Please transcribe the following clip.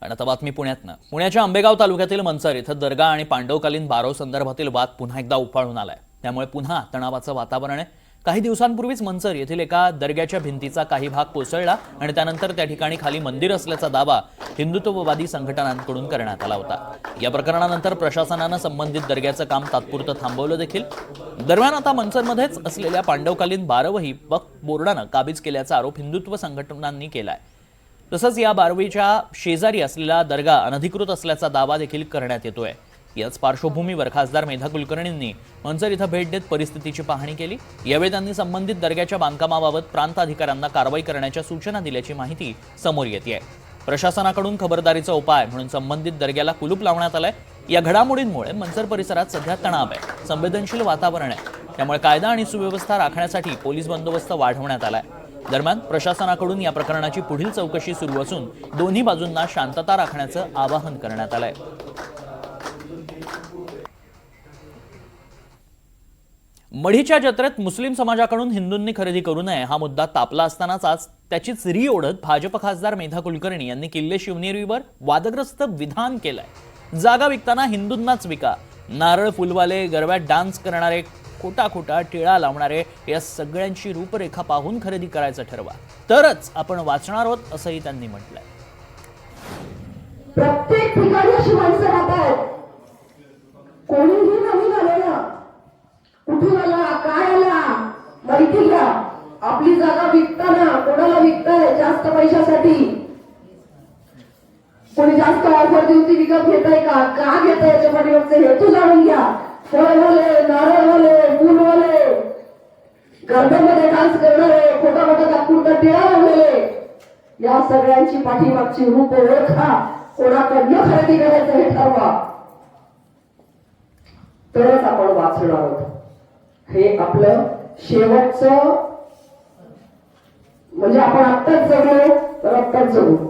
आणि आता बातमी पुण्यातनं. पुण्याच्या आंबेगाव तालुक्यातील मनसर इथं दर्गा आणि पांडवकालीन बारव संदर्भातील वाद पुन्हा एकदा उफाळून आलाय. त्यामुळे पुन्हा तणावाचं वातावरण आहे. काही दिवसांपूर्वीच मनसर येथील एका दर्ग्याच्या भिंतीचा काही भाग कोसळला आणि त्यानंतर त्या ठिकाणी खाली मंदिर असल्याचा दावा हिंदुत्ववादी संघटनांकडून करण्यात आला होता. या प्रकरणानंतर प्रशासनानं संबंधित दर्ग्याचं काम तात्पुरतं थांबवलं देखील. दरम्यान आता मनसरमध्येच असलेल्या पांडवकालीन बारवही वक्फ बोर्डानं काबीज केल्याचा आरोप हिंदुत्व संघटनांनी केलाय. तसंच या बारवीच्या शेजारी असलेला दर्गा अनधिकृत असल्याचा दावा देखील करण्यात येतोय. याच पार्श्वभूमीवर खासदार मेधा कुलकर्णींनी मनसर इथं भेट देत परिस्थितीची पाहणी केली. यावेळी त्यांनी संबंधित दर्ग्याच्या बांधकामाबाबत प्रांत अधिकाऱ्यांना कारवाई करण्याच्या सूचना दिल्याची माहिती समोर येते. प्रशासनाकडून खबरदारीचा उपाय म्हणून संबंधित दर्ग्याला कुलूप लावण्यात आलंय. या घडामोडींमुळे मनसर परिसरात सध्या तणाव आहे, संवेदनशील वातावरण आहे. त्यामुळे कायदा आणि सुव्यवस्था राखण्यासाठी पोलीस बंदोबस्त वाढवण्यात आलाय. दरम्यान प्रशासनाकडून या प्रकरणाची पुढील चौकशी सुरू असून दोन्ही बाजूंना शांतता राखण्याचं आवाहन करण्यात आलंय. मढीच्या जत्रेत मुस्लिम समाजाकडून हिंदूंनी खरेदी करू नये हा मुद्दा तापला असतानाच आज त्याचीच री ओढत भाजप खासदार मेधा कुलकर्णी यांनी किल्ले शिवनेरीवर वादग्रस्त विधान केलंय. जागा विकताना हिंदूंनाच विका. नारळ फुलवाले, गरब्यात डान्स करणारे, खोटा टिळा लावणारे या सगळ्यांची रूपरेखा पाहून खरेदी करायचं ठरवा, तरच आपण वाचणार आहोत असंही त्यांनी म्हटलंय. प्रत्येक ठिकाणी अशी माणसं राहतात. कोणीही नवीन आलेला, कुठून आला, काय आला माहिती घ्या. आपली जागा विकताना कोणाला विकताय? जास्त पैशासाठी. कोणी जास्त ऑफर देऊन ती विकत घेताय का घेताय? याच्या पाठीमागचे हेतू जाणून घ्या. फळवाले, नारळवाले, फुलवाले, गरब्यामध्ये डान्स करणारे, खोटा तात्पुरता टिळा लावलेले, या सगळ्यांची पाठीमागची रूप ओळखा. कोणाकडनं खरेदी करायचं हे ठरवा, तरच आपण वाचणार आहोत. हे आपलं शेवटचं, म्हणजे आपण आत्ताच जगलो तर आत्ताच जगू.